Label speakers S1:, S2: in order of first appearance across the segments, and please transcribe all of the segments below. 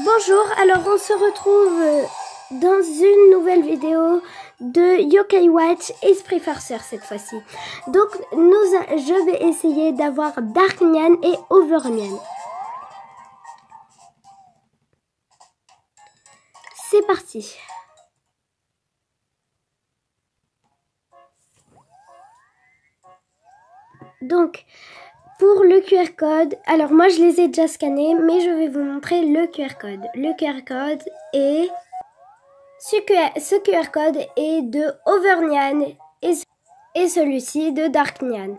S1: Bonjour, alors on se retrouve dans une nouvelle vidéo de Yokai Watch Esprit Farceur cette fois-ci. Donc je vais essayer d'avoir Darknian et Overnian. C'est parti. Donc, pour le QR code, alors moi je les ai déjà scannés, mais je vais vous montrer le QR code. Le QR code est... Ce QR code est de Overnian et celui-ci de Darknian.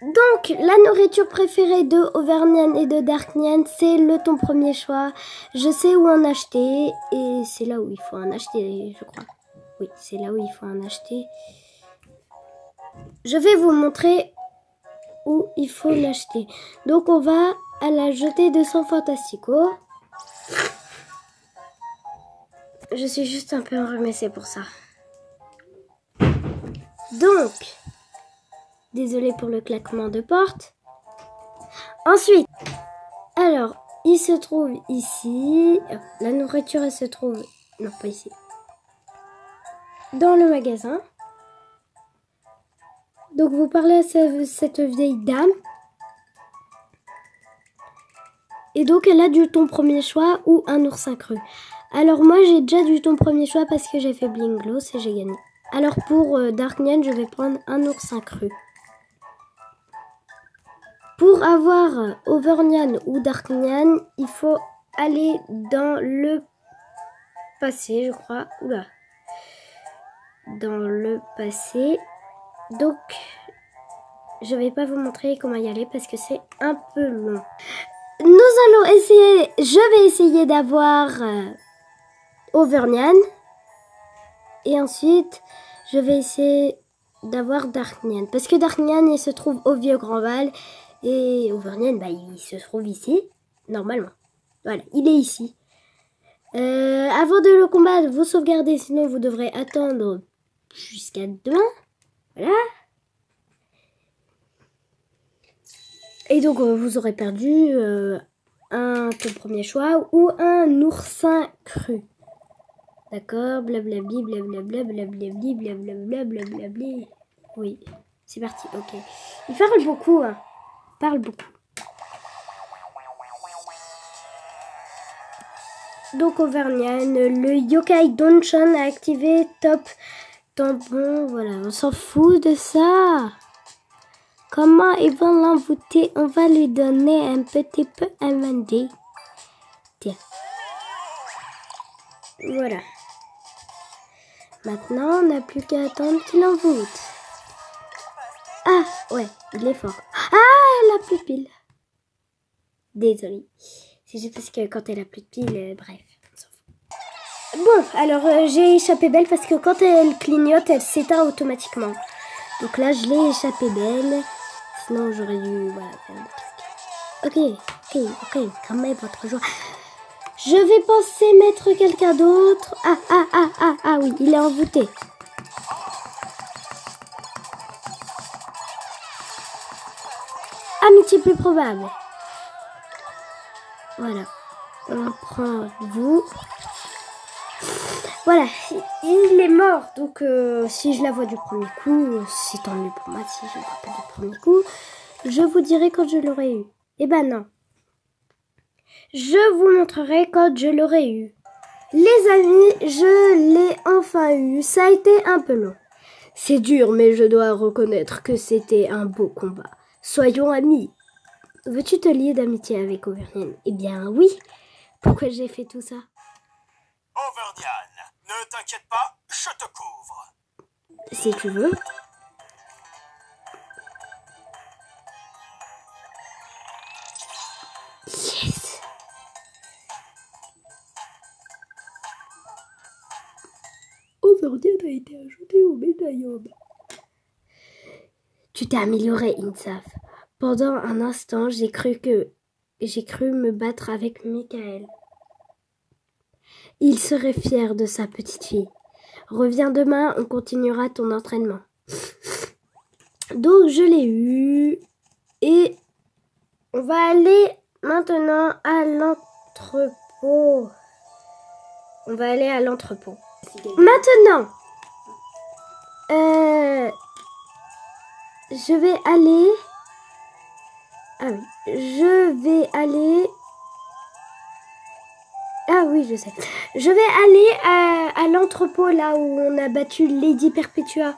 S1: Donc, la nourriture préférée de Overnian et de Darknian, c'est le ton premier choix. Je sais où en acheter et c'est là où il faut en acheter, je crois. Oui, c'est là où il faut en acheter. Je vais vous montrer où il faut l'acheter. Donc, on va à la jetée de Sang Fantastico. Je suis juste un peu enrhumée, c'est pour ça. Donc, désolée pour le claquement de porte. Ensuite, alors, il se trouve ici. La nourriture, elle se trouve... Non, pas ici. Dans le magasin. Donc, vous parlez à cette vieille dame. Et donc, elle a du ton premier choix ou un oursin cru. Alors, moi, j'ai déjà du ton premier choix parce que j'ai fait Blinglos et j'ai gagné. Alors, pour Darknian, je vais prendre un oursin cru. Pour avoir Overnian ou Darknian, il faut aller dans le passé, je crois. Oula. Dans le passé. Donc, je vais pas vous montrer comment y aller parce que c'est un peu long. Nous allons essayer, je vais essayer d'avoir Overnian. Et ensuite, je vais essayer d'avoir Darknian. Parce que Darknian, il se trouve au Vieux Grand Val. Et Overnian, bah, il se trouve ici, normalement. Voilà, il est ici. Avant de le combattre, vous sauvegardez, sinon vous devrez attendre jusqu'à demain. Voilà. Et donc, vous aurez perdu un ton premier choix ou un oursin cru. D'accord, blablabli, blablabla, blablabli, blablabla, blablabli. Oui, c'est parti, ok. Il parle beaucoup, hein. Il parle beaucoup. Donc, Overnian, le Yokai Donchan a activé top tampon. Voilà, on s'en fout de ça. Comment ils vont l'envoûter? On va lui donner un petit peu à manger. Tiens. Voilà. Maintenant, on n'a plus qu'à attendre qu'il envoûte. Ah, ouais, il est fort. Ah, elle a plus de piles. Désolée. C'est juste parce que quand elle a plus de piles, bref, on s'en fout. Bon, alors j'ai échappé belle parce que quand elle clignote, elle s'éteint automatiquement. Donc là, je l'ai échappé belle. Sinon, j'aurais dû voilà, faire des trucs. Ok, calmez votre joie. Je vais penser mettre quelqu'un d'autre. Ah oui, il est envoûté. Amitié plus probable. Voilà. On prend vous. Voilà, il est mort. Donc, si je la vois du premier coup, c'est tant mieux pour moi. Si je ne la vois pas du premier coup, je vous dirai quand je l'aurai eu. Eh ben non. Je vous montrerai quand je l'aurai eu. Les amis, je l'ai enfin eu. Ça a été un peu long. C'est dur, mais je dois reconnaître que c'était un beau combat. Soyons amis. Veux-tu te lier d'amitié avec Overnian? Eh bien oui. Pourquoi j'ai fait tout ça?
S2: Overnian, ne t'inquiète pas, je te couvre.
S1: Si tu veux. Yes. Overnian a été ajouté au médaillon. Tu t'es amélioré, Insaf. Pendant un instant, j'ai cru me battre avec Michael. Il serait fier de sa petite fille. Reviens demain, on continuera ton entraînement. Donc, je l'ai eu. Et on va aller maintenant à l'entrepôt. On va aller à l'entrepôt. Maintenant, je vais aller... Ah oui, je vais aller... Ah oui, je sais. Je vais aller à l'entrepôt, là où on a battu Lady Perpetua.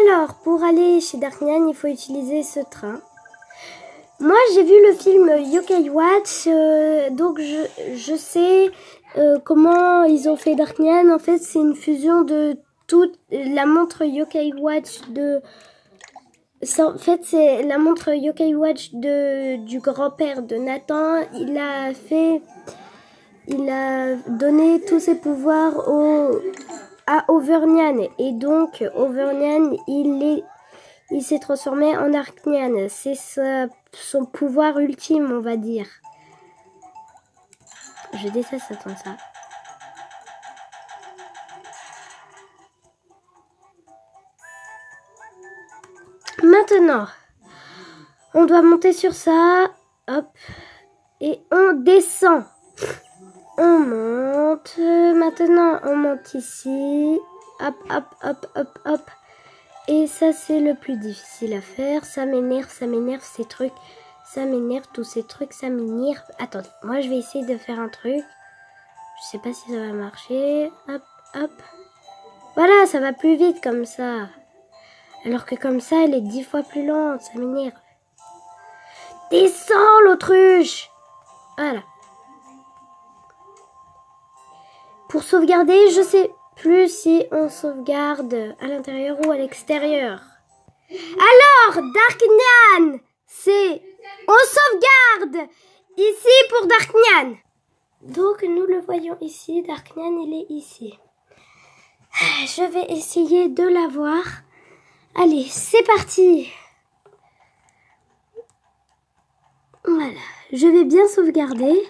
S1: Alors, pour aller chez Darkman, il faut utiliser ce train. Moi, j'ai vu le film Yokai Watch, donc je sais comment ils ont fait Darkman. En fait, c'est une fusion de toute la montre Yokai Watch de... En fait, c'est la montre Yokai Watch du grand-père de Nathan. Il a donné tous ses pouvoirs à Auvergnat. Et donc, Auvergnat, il s'est transformé en Arknian. C'est son pouvoir ultime, on va dire. Je déteste attendre ça. Maintenant, on doit monter sur ça. Hop. Et on descend. On monte. Maintenant, on monte ici. Hop, hop, hop, hop, hop. Et ça, c'est le plus difficile à faire. Ça m'énerve ces trucs. Ça m'énerve, tous ces trucs, ça m'énerve. Attendez, moi, je vais essayer de faire un truc. Je sais pas si ça va marcher. Hop, hop. Voilà, ça va plus vite comme ça. Alors que comme ça, elle est 10 fois plus lente. Ça m'énerve. Descends, l'autruche! Voilà. Pour sauvegarder, je sais plus si on sauvegarde à l'intérieur ou à l'extérieur. Alors, Darknian, c'est... On sauvegarde ici pour Darknian. Donc, nous le voyons ici. Darknian, il est ici. Je vais essayer de l'avoir. Allez, c'est parti. Voilà. Je vais bien sauvegarder.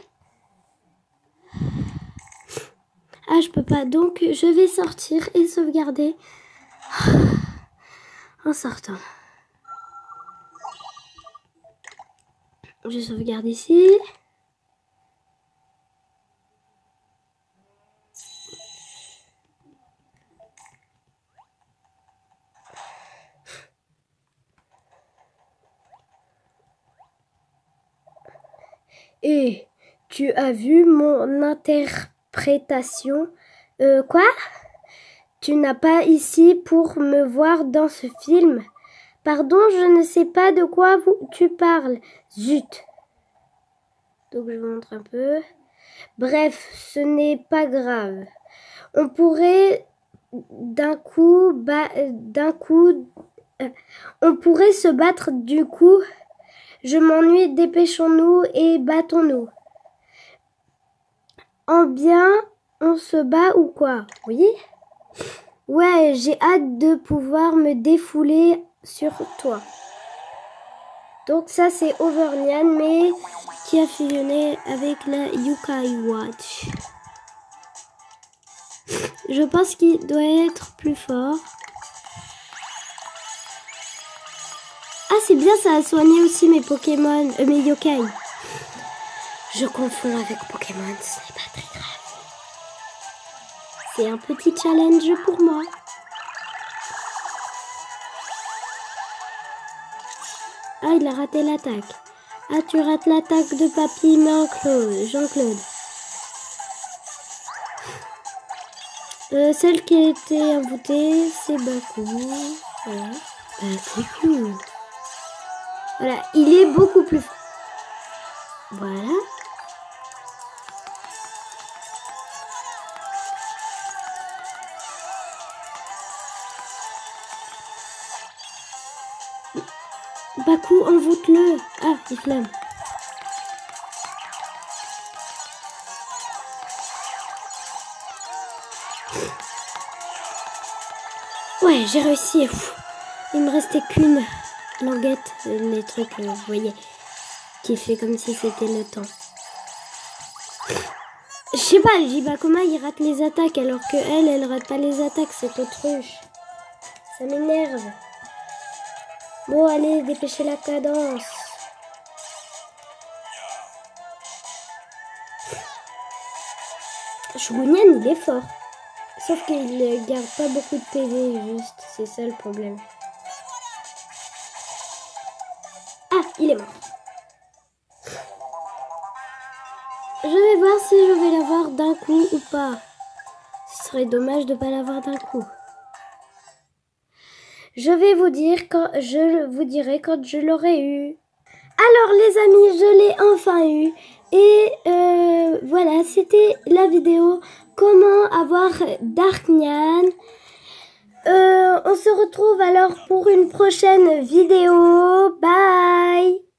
S1: Ah, je peux pas. Donc, je vais sortir et sauvegarder en sortant. Je sauvegarde ici. Et tu as vu mon interprétation? Quoi? Tu n'as pas ici pour me voir dans ce film? Pardon, je ne sais pas de quoi tu parles. Zut. Donc je vous montre un peu. Bref, ce n'est pas grave. On pourrait on pourrait se battre du coup. Je m'ennuie, dépêchons-nous et battons-nous. En bien, on se bat ou quoi? Oui? Ouais, j'ai hâte de pouvoir me défouler sur toi. Donc ça c'est Auvergnat, mais qui a fusionné avec la Yokai Watch. Je pense qu'il doit être plus fort. Ah, c'est bien, ça a soigné aussi mes Pokémon, mes yokai. Je confonds avec Pokémon, ce n'est pas très grave. C'est un petit challenge pour moi. Ah, il a raté l'attaque. Ah, tu rates l'attaque de Papy Jean-Claude. Celle qui a été envoûtée, c'est Baku. Voilà. Baku. Voilà, il est beaucoup plus fort. Voilà. Baku, envoûte-le. Ah, il flamme. Ouais, j'ai réussi. Il me restait qu'une languette, les trucs, vous voyez, qui fait comme si c'était le temps. Je sais pas, Jibakoma, il rate les attaques, alors que elle rate pas les attaques, cette autruche. Ça m'énerve. Bon, allez, dépêchez la cadence. Je Shugunyan, il est fort. Sauf qu'il garde pas beaucoup de PV, juste. C'est ça le problème. Ah, il est mort. Je vais voir si je vais l'avoir d'un coup ou pas. Ce serait dommage de ne pas l'avoir d'un coup. Je vais vous dire quand je vous dirai quand je l'aurai eu. Alors les amis, je l'ai enfin eu. Et voilà, c'était la vidéo comment avoir Darknian. On se retrouve alors pour une prochaine vidéo. Bye!